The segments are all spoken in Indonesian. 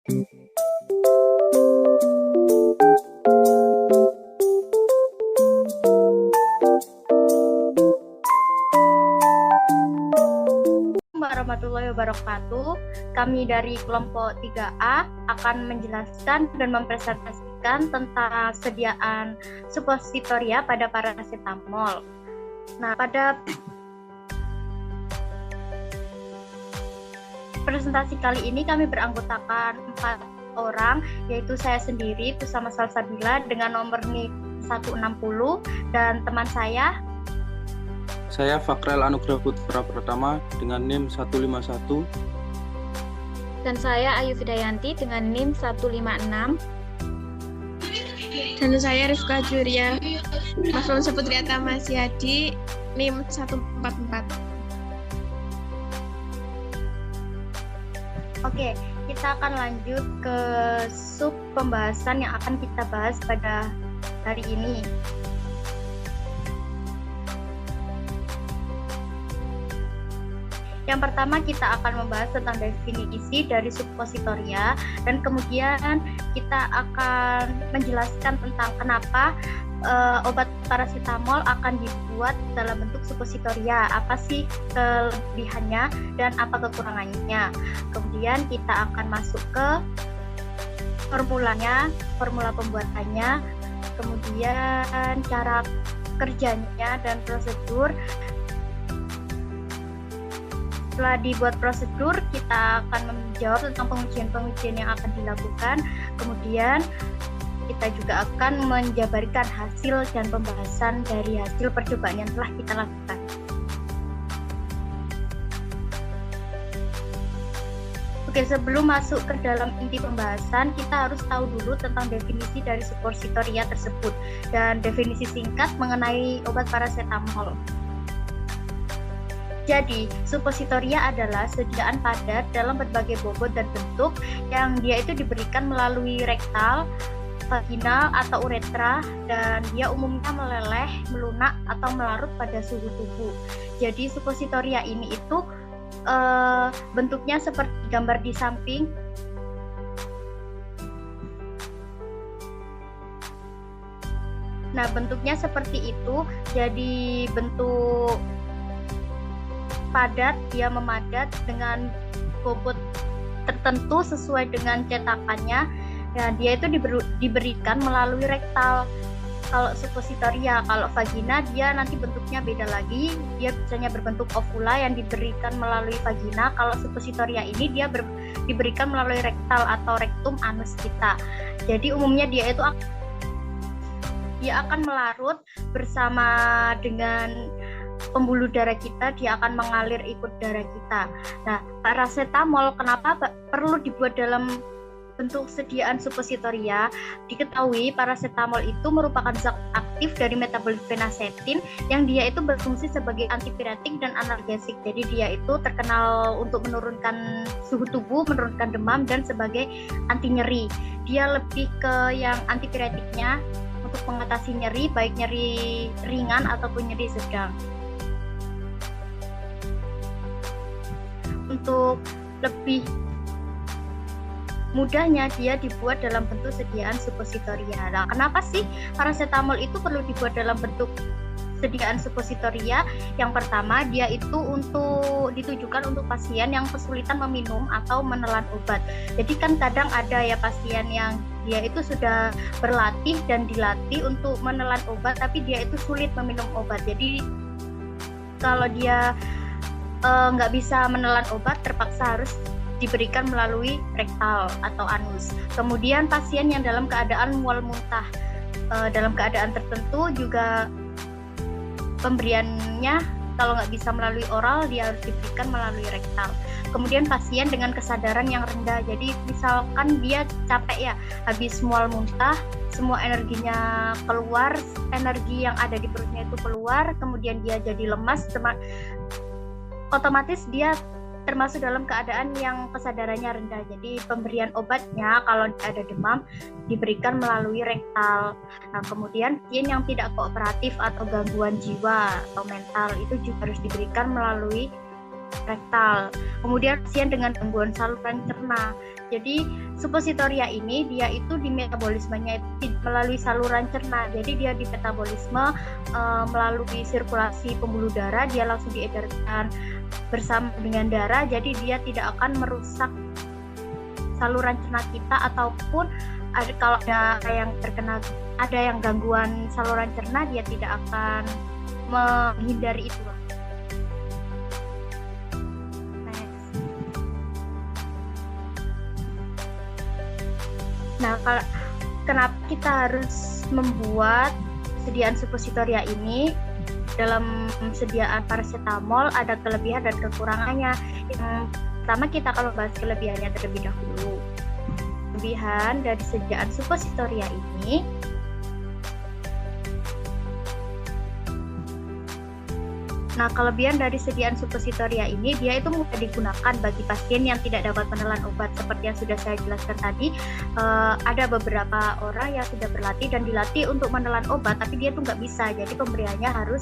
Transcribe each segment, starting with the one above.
Warahmatullahi wabarakatuh. Kami dari kelompok 3A akan menjelaskan dan mempresentasikan tentang sediaan suppositoria pada parasetamol. Nah, pada presentasi kali ini kami beranggotakan 4 orang, yaitu saya sendiri, Pusama Salsabila dengan nomor NIM 160, dan teman saya Fakrel Anugrah Putra Pratama dengan NIM 151. Dan saya Ayu Fidayanti dengan NIM 156. Dan saya Rifka Juria Mahfum Saputriata Masyadi NIM 144. Oke, kita akan lanjut ke sub pembahasan yang akan kita bahas pada hari ini. Yang pertama kita akan membahas tentang definisi dari suppositoria, dan kemudian kita akan menjelaskan tentang kenapa obat parasetamol akan dibuat dalam bentuk suppositoria, apa sih kelebihannya dan apa kekurangannya. Kemudian kita akan masuk ke formulanya, formula pembuatannya, kemudian cara kerjanya dan prosedur. Setelah dibuat prosedur, kita akan menjawab tentang pengujian-pengujian yang akan dilakukan. Kemudian kita juga akan menjabarkan hasil dan pembahasan dari hasil percobaan yang telah kita lakukan. Oke, sebelum masuk ke dalam inti pembahasan, kita harus tahu dulu tentang definisi dari suppositoria tersebut dan definisi singkat mengenai obat parasetamol. Jadi, suppositoria adalah sediaan padat dalam berbagai bobot dan bentuk yang dia itu diberikan melalui rektal, vaginal, atau uretra, dan dia umumnya meleleh, melunak, atau melarut pada suhu tubuh. Jadi, suppositoria ini itu bentuknya seperti gambar di samping. Nah, bentuknya seperti itu, jadi bentuk padat, dia memadat dengan bobot tertentu sesuai dengan cetakannya. Ya, dia itu diberikan melalui rektal. Kalau suppositoria, kalau vagina dia nanti bentuknya beda lagi, dia biasanya berbentuk ovula yang diberikan melalui vagina. Kalau suppositoria ini dia diberikan melalui rektal atau rektum anus kita. Jadi umumnya dia akan melarut bersama dengan pembuluh darah kita, dia akan mengalir ikut darah kita. Nah, parasetamol kenapa perlu dibuat dalam bentuk sediaan suppositoria? Diketahui parasetamol itu merupakan zat aktif dari metabolit fenacetin yang dia itu berfungsi sebagai antipiretik dan analgesik. Jadi dia itu terkenal untuk menurunkan suhu tubuh, menurunkan demam, dan sebagai anti nyeri. Dia lebih ke yang antipiretiknya untuk mengatasi nyeri, baik nyeri ringan ataupun nyeri sedang. Untuk lebih mudahnya dia dibuat dalam bentuk sediaan suppositoria. Nah, kenapa sih parasetamol itu perlu dibuat dalam bentuk sediaan suppositoria? Yang pertama, dia itu ditujukan untuk pasien yang kesulitan meminum atau menelan obat. Jadi kan kadang ada ya pasien yang dia itu sudah berlatih dan dilatih untuk menelan obat, tapi dia itu sulit meminum obat. Jadi kalau dia nggak bisa menelan obat, terpaksa harus diberikan melalui rektal atau anus. Kemudian pasien yang dalam keadaan mual muntah, dalam keadaan tertentu juga pemberiannya kalau nggak bisa melalui oral, dia harus diberikan melalui rektal. Kemudian pasien dengan kesadaran yang rendah, jadi misalkan dia capek ya, habis mual muntah, semua energinya keluar, energi yang ada di perutnya itu keluar, kemudian dia jadi lemas, otomatis dia termasuk dalam keadaan yang kesadarannya rendah. Jadi pemberian obatnya kalau ada demam diberikan melalui rektal. Nah, kemudian pasien yang tidak kooperatif atau gangguan jiwa atau mental itu juga harus diberikan melalui rektal. Kemudian pasien dengan gangguan saluran cerna. Jadi suppositoria ini dia itu di metabolismenya itu melalui saluran cerna. Jadi dia di metabolisme melalui sirkulasi pembuluh darah, dia langsung diedarkan bersama dengan darah. Jadi dia tidak akan merusak saluran cerna kita, ataupun kalau ada yang terkena gangguan saluran cerna, dia tidak akan menghindari itu. Nah, kenapa kita harus membuat sediaan suppositoria ini? Dalam sediaan paracetamol ada kelebihan dan kekurangannya. Yang pertama, kita kalau bahas kelebihannya terlebih dahulu. Kelebihan dari sediaan suppositoria ini, kelebihan dari sediaan suppositoria ini, dia itu mudah digunakan bagi pasien yang tidak dapat menelan obat. Seperti yang sudah saya jelaskan tadi, ada beberapa orang yang sudah berlatih dan dilatih untuk menelan obat, tapi dia tuh nggak bisa. Jadi pemberiannya harus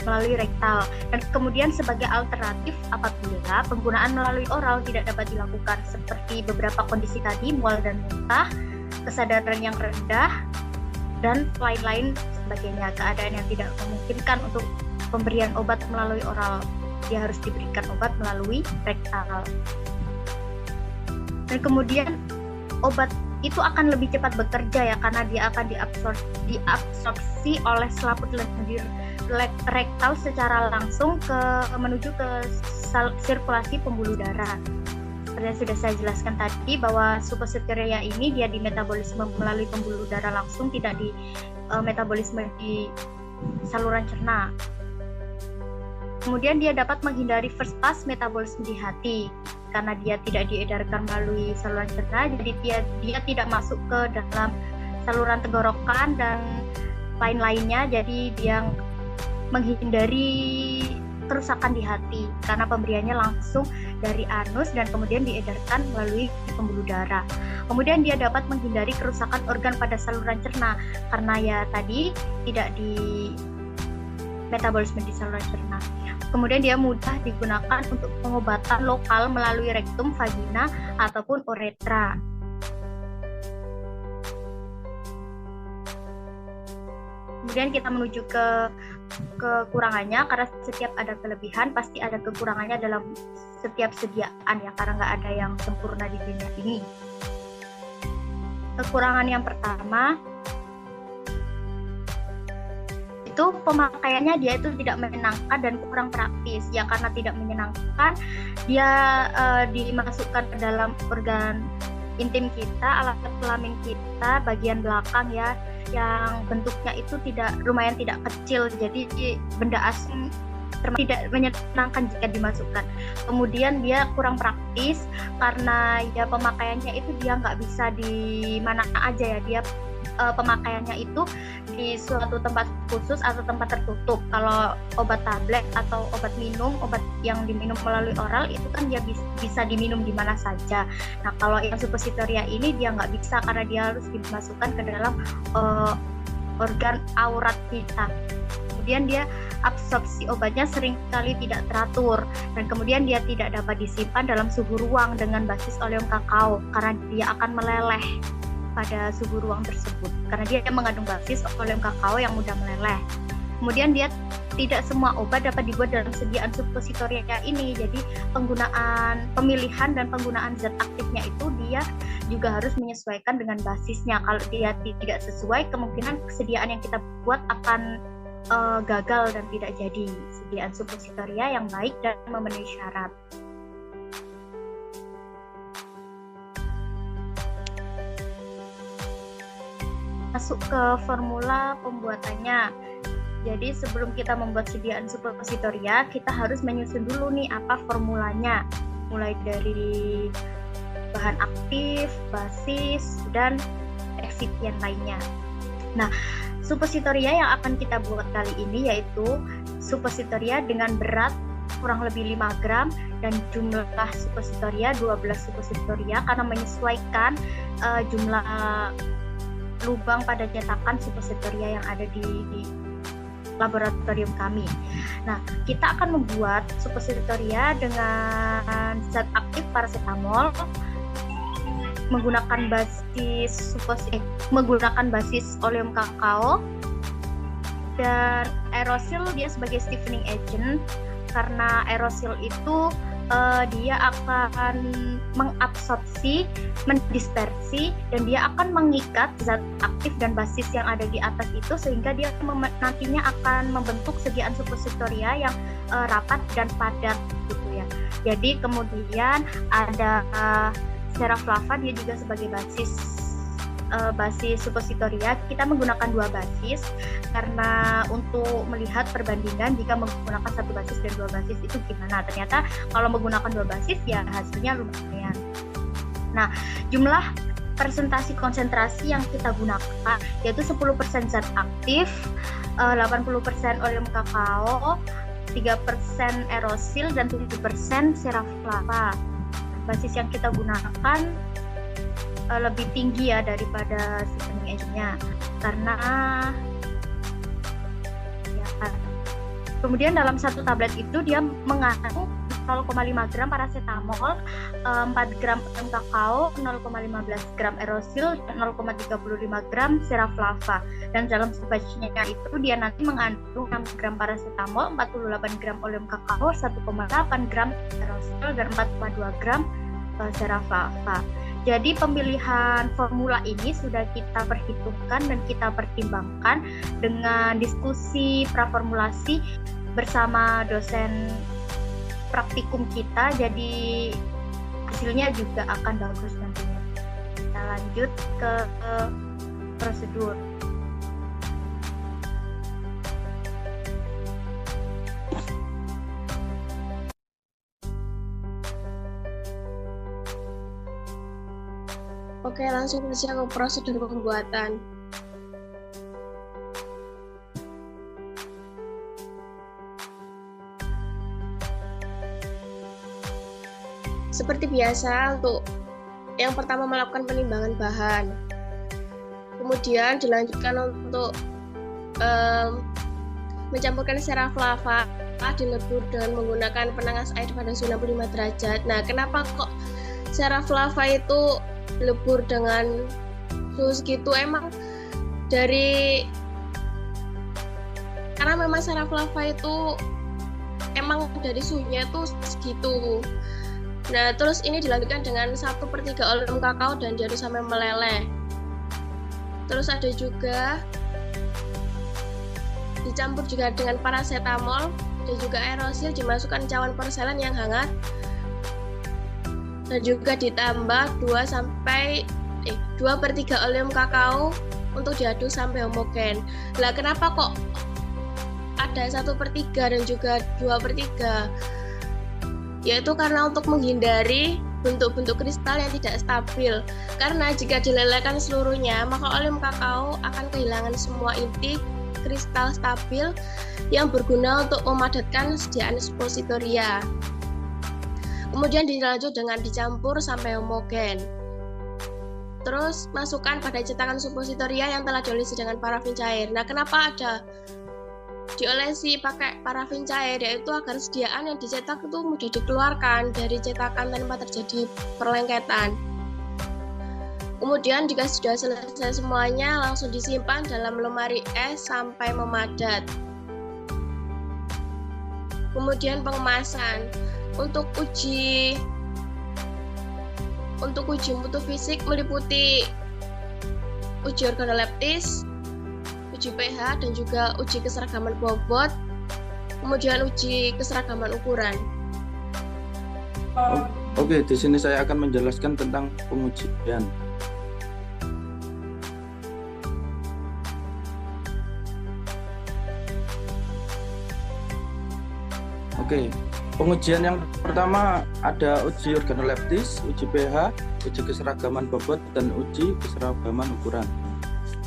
melalui rektal. Dan kemudian sebagai alternatif apabila penggunaan melalui oral tidak dapat dilakukan, seperti beberapa kondisi tadi, mual dan muntah, kesadaran yang rendah, dan lain-lain sebagainya, keadaan yang tidak memungkinkan untuk pemberian obat melalui oral, dia harus diberikan obat melalui rektal. Dan kemudian obat itu akan lebih cepat bekerja ya, karena dia akan diabsorpsi oleh selaput lendir rektal secara langsung menuju ke sirkulasi pembuluh darah. Seperti yang sudah saya jelaskan tadi, bahwa suppositoria ini dia di metabolisme melalui pembuluh darah langsung, tidak di metabolisme di saluran cerna. Kemudian dia dapat menghindari first pass metabolisme di hati, karena dia tidak diedarkan melalui saluran cerna, jadi dia tidak masuk ke dalam saluran tenggorokan dan lain-lainnya, jadi dia menghindari kerusakan di hati karena pemberiannya langsung dari anus dan kemudian diedarkan melalui pembuluh darah. Kemudian dia dapat menghindari kerusakan organ pada saluran cerna karena ya tadi tidak di metabolisme di saluran cerna. Kemudian dia mudah digunakan untuk pengobatan lokal melalui rektum, vagina, ataupun uretra. Kemudian kita menuju ke kekurangannya, karena setiap ada kelebihan pasti ada kekurangannya dalam setiap sediaan ya, karena nggak ada yang sempurna di dunia ini. Kekurangan yang pertama itu pemakaiannya dia itu tidak menyenangkan dan kurang praktis ya, karena tidak menyenangkan dia dimasukkan ke dalam organ intim kita, alat kelamin kita bagian belakang ya, yang bentuknya itu lumayan tidak kecil, jadi benda asing tidak menyenangkan jika dimasukkan. Kemudian dia kurang praktis karena ya pemakaiannya itu dia nggak bisa di mana aja ya, dia pemakaiannya itu di suatu tempat khusus atau tempat tertutup. Kalau obat tablet atau obat yang diminum melalui oral itu kan dia bisa diminum di mana saja. Nah kalau yang suppositoria ini dia nggak bisa karena dia harus dimasukkan ke dalam organ aurat kita. Kemudian dia absorpsi obatnya seringkali tidak teratur, dan kemudian dia tidak dapat disimpan dalam suhu ruang dengan basis oleum kakao karena dia akan meleleh pada suhu ruang tersebut karena dia mengandung basis oleum kakao yang mudah meleleh. Kemudian dia tidak semua obat dapat dibuat dalam sediaan suppositoria ini, jadi pemilihan dan penggunaan zat aktifnya itu dia juga harus menyesuaikan dengan basisnya. Kalau dia tidak sesuai, kemungkinan kesediaan yang kita buat akan gagal dan tidak jadi sediaan suppositoria yang baik dan memenuhi syarat. Masuk ke formula pembuatannya. Jadi sebelum kita membuat sediaan suppositoria, kita harus menyusun dulu nih apa formulanya. Mulai dari bahan aktif, basis, dan eksipien lainnya. Nah, suppositoria yang akan kita buat kali ini yaitu suppositoria dengan berat kurang lebih 5 gram dan jumlah suppositoria 12 suppositoria karena menyesuaikan jumlah lubang pada cetakan suppositoria yang ada di laboratorium kami. Nah, kita akan membuat suppositoria dengan zat aktif paracetamol menggunakan basis oleum kakao, dan aerosil dia sebagai stiffening agent, karena aerosil itu dia akan mengabsorpsi, mendispersi, dan dia akan mengikat zat aktif dan basis yang ada di atas itu, sehingga dia nantinya akan membentuk sediaan suppositoria yang rapat dan padat gitu ya. Jadi kemudian ada Seraflava, dia juga sebagai basis suppositoria. Kita menggunakan 2 basis karena untuk melihat perbandingan jika menggunakan 1 basis dan 2 basis itu gimana. Ternyata kalau menggunakan 2 basis ya hasilnya lumayan. Nah, jumlah presentasi konsentrasi yang kita gunakan yaitu 10% zat aktif, 80% oleum kakao, 3% aerosil, dan 7% Seraflava. Basis yang kita gunakan lebih tinggi ya daripada stiffening agent-nya, karena ya kan. Kemudian dalam 1 tablet itu dia mengandung 0,5 gram paracetamol, 4 gram oleum kakao, 0,15 gram aerosil, 0,35 gram Seraflava. Dan dalam sebatchnya itu dia nanti mengandung 6 gram paracetamol, 48 gram oleum kakao, 1,8 gram aerosil, dan 4,2 gram Seraflava. Jadi pemilihan formula ini sudah kita perhitungkan dan kita pertimbangkan dengan diskusi praformulasi bersama dosen praktikum kita, jadi hasilnya juga akan bagus nantinya. Kita lanjut ke prosedur. Oke, langsung saja ke prosedur pembuatan. Seperti biasa, untuk yang pertama melakukan penimbangan bahan. Kemudian dilanjutkan untuk mencampurkan Seraflava, dilebur dengan menggunakan penangas air pada suhu 65 derajat. Nah, kenapa kok Seraflava itu lebur dengan suhu segitu? Emang karena memang Seraflava itu emang dari suhunya itu segitu. Nah, terus ini dilanjutkan dengan 1/3 oleum kakao dan diaduk sampai meleleh. Terus ada juga dicampur juga dengan paracetamol dan juga aerosil, dimasukkan cawan porselen yang hangat, dan juga ditambah 2/3 oleum kakao untuk diaduk sampai homogen. Lah, kenapa kok ada 1/3 dan juga 2/3? Yaitu karena untuk menghindari bentuk-bentuk kristal yang tidak stabil. Karena jika dilelehkan seluruhnya, maka oleum kakao akan kehilangan semua inti kristal stabil yang berguna untuk memadatkan sediaan suppositoria. Kemudian dilanjut dengan dicampur sampai homogen. Terus masukkan pada cetakan suppositoria yang telah diolesi dengan parafin cair. Nah, kenapa ada diolesi pakai parafin cair? Yaitu agar sediaan yang dicetak itu mudah dikeluarkan dari cetakan tanpa terjadi perlengketan. Kemudian jika sudah selesai semuanya, langsung disimpan dalam lemari es sampai memadat. Kemudian pengemasan. Untuk uji mutu fisik meliputi uji organoleptis, uji pH, dan juga uji keseragaman bobot, kemudian uji keseragaman ukuran. Oke, di sini saya akan menjelaskan tentang pengujian. Oke, pengujian yang pertama ada uji organoleptis, uji pH, uji keseragaman bobot, dan uji keseragaman ukuran.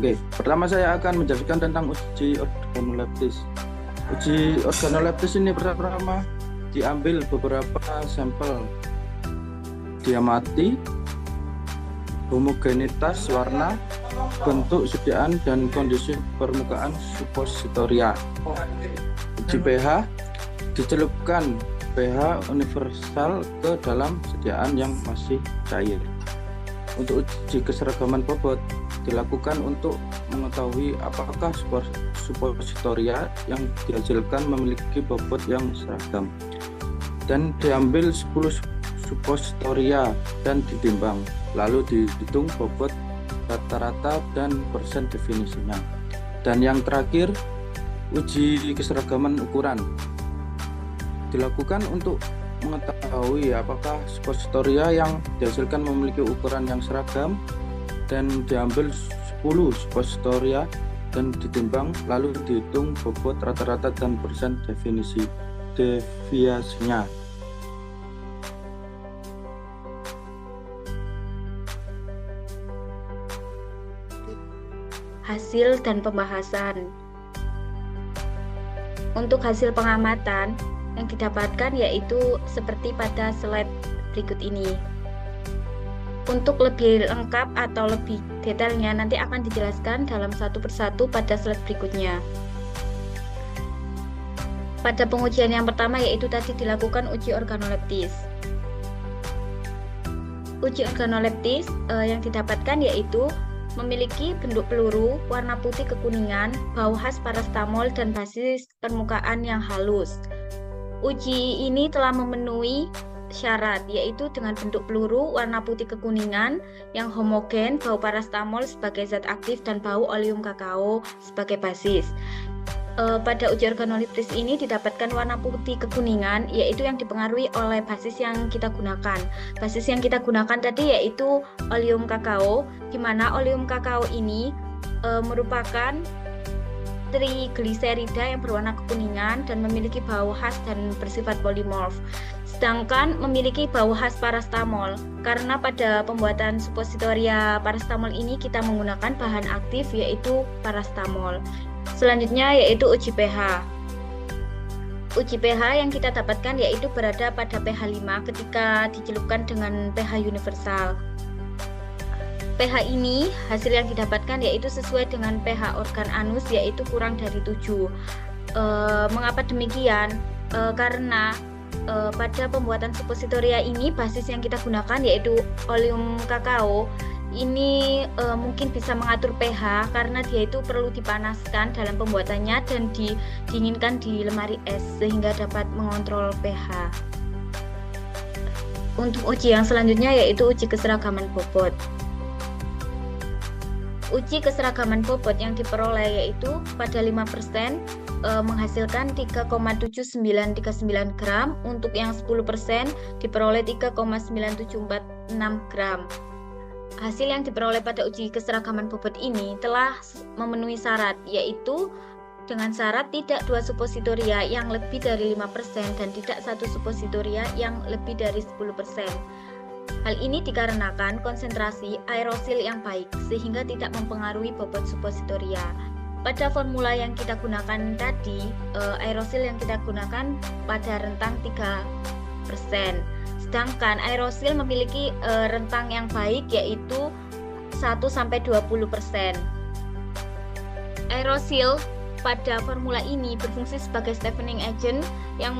Oke, pertama saya akan menjelaskan tentang uji organoleptis. Uji organoleptis ini pertama diambil beberapa sampel, diamati, homogenitas warna, bentuk sediaan dan kondisi permukaan suppositoria. Uji pH, dicelupkan pH universal ke dalam sediaan yang masih cair. Untuk uji keseragaman bobot dilakukan untuk mengetahui apakah suppositoria yang dihasilkan memiliki bobot yang seragam. Dan diambil 10 suppositoria dan ditimbang, lalu dihitung bobot rata-rata dan persen definisinya. Dan yang terakhir, uji keseragaman ukuran dilakukan untuk mengetahui apakah suppositoria yang dihasilkan memiliki ukuran yang seragam, dan diambil 10 suppositoria dan ditimbang, lalu dihitung bobot rata-rata dan persen deviasinya. Hasil dan pembahasan. Untuk hasil pengamatan yang didapatkan yaitu seperti pada slide berikut ini. Untuk lebih lengkap atau lebih detailnya nanti akan dijelaskan dalam satu persatu pada slide berikutnya. Pada pengujian yang pertama yaitu tadi dilakukan uji organoleptis. Uji organoleptis yang didapatkan yaitu memiliki bentuk peluru, warna putih kekuningan, bau khas parastamol, dan basis permukaan yang halus. Uji ini telah memenuhi syarat, yaitu dengan bentuk peluru, warna putih kekuningan, yang homogen, bau parastamol sebagai zat aktif, dan bau oleum kakao sebagai basis. Pada uji organoleptis ini didapatkan warna putih kekuningan, yaitu yang dipengaruhi oleh basis yang kita gunakan. Basis yang kita gunakan tadi yaitu oleum kakao, di mana oleum kakao ini merupakan trigliserida yang berwarna kekuningan dan memiliki bau khas dan bersifat polimorf. Sedangkan memiliki bau khas parastamol, karena pada pembuatan suppositoria parastamol ini kita menggunakan bahan aktif yaitu parastamol. Selanjutnya yaitu uji pH. Uji pH yang kita dapatkan yaitu berada pada pH 5 ketika dicelupkan dengan pH universal. pH ini hasil yang didapatkan yaitu sesuai dengan pH organ anus yaitu kurang dari 7. Mengapa demikian? Karena pada pembuatan suppositoria ini basis yang kita gunakan yaitu oleum kakao ini mungkin bisa mengatur pH karena dia itu perlu dipanaskan dalam pembuatannya dan didinginkan di lemari es sehingga dapat mengontrol pH. Untuk uji yang selanjutnya yaitu uji keseragaman bobot. Uji keseragaman bobot yang diperoleh yaitu pada 5% menghasilkan 3,7939 gram, untuk yang 10% diperoleh 3,9746 gram. Hasil yang diperoleh pada uji keseragaman bobot ini telah memenuhi syarat, yaitu dengan syarat tidak 2 suppositoria yang lebih dari 5% dan tidak 1 suppositoria yang lebih dari 10%. Hal ini dikarenakan konsentrasi aerosil yang baik sehingga tidak mempengaruhi bobot suppositoria. Pada formula yang kita gunakan tadi, aerosil yang kita gunakan pada rentang 3%. Sedangkan aerosil memiliki rentang yang baik yaitu 1-20%. Aerosil pada formula ini berfungsi sebagai stiffening agent yang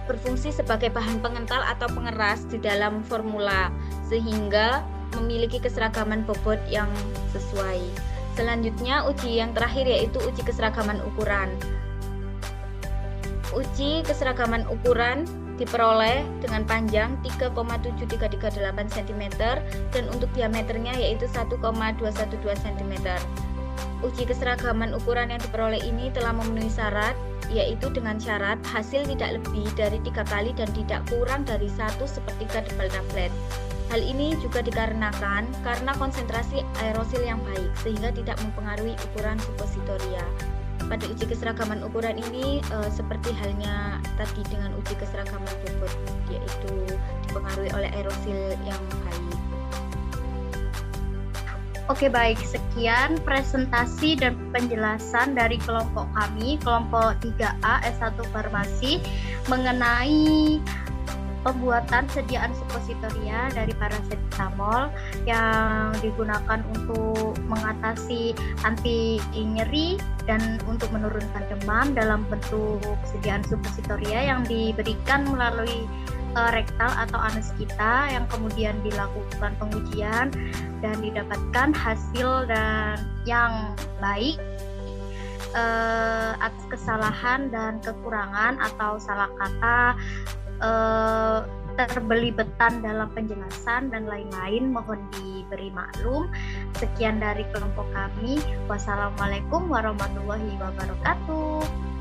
berfungsi sebagai bahan pengental atau pengeras di dalam formula sehingga memiliki keseragaman bobot yang sesuai. Selanjutnya uji yang terakhir yaitu uji keseragaman ukuran. Uji keseragaman ukuran diperoleh dengan panjang 3,7338 cm dan untuk diameternya yaitu 1,212 cm. Uji keseragaman ukuran yang diperoleh ini telah memenuhi syarat, yaitu dengan syarat hasil tidak lebih dari 3 kali dan tidak kurang dari 1 sepertiga tebal tablet. Hal ini juga dikarenakan karena konsentrasi aerosil yang baik sehingga tidak mempengaruhi ukuran suppositoria. Pada uji keseragaman ukuran ini seperti halnya tadi dengan uji keseragaman bobot, yaitu dipengaruhi oleh aerosil yang baik. Oke, baik, sekian presentasi dan penjelasan dari kelompok kami, kelompok 3A S1 Farmasi mengenai pembuatan sediaan suppositoria dari paracetamol yang digunakan untuk mengatasi anti nyeri dan untuk menurunkan demam dalam bentuk sediaan suppositoria yang diberikan melalui rektal atau anus kita, yang kemudian dilakukan pengujian dan didapatkan hasil dan yang baik atas kesalahan dan kekurangan atau salah kata, terbelibetan dalam penjelasan dan lain-lain, mohon diberi maklum. Sekian dari kelompok kami. Wassalamualaikum warahmatullahi wabarakatuh.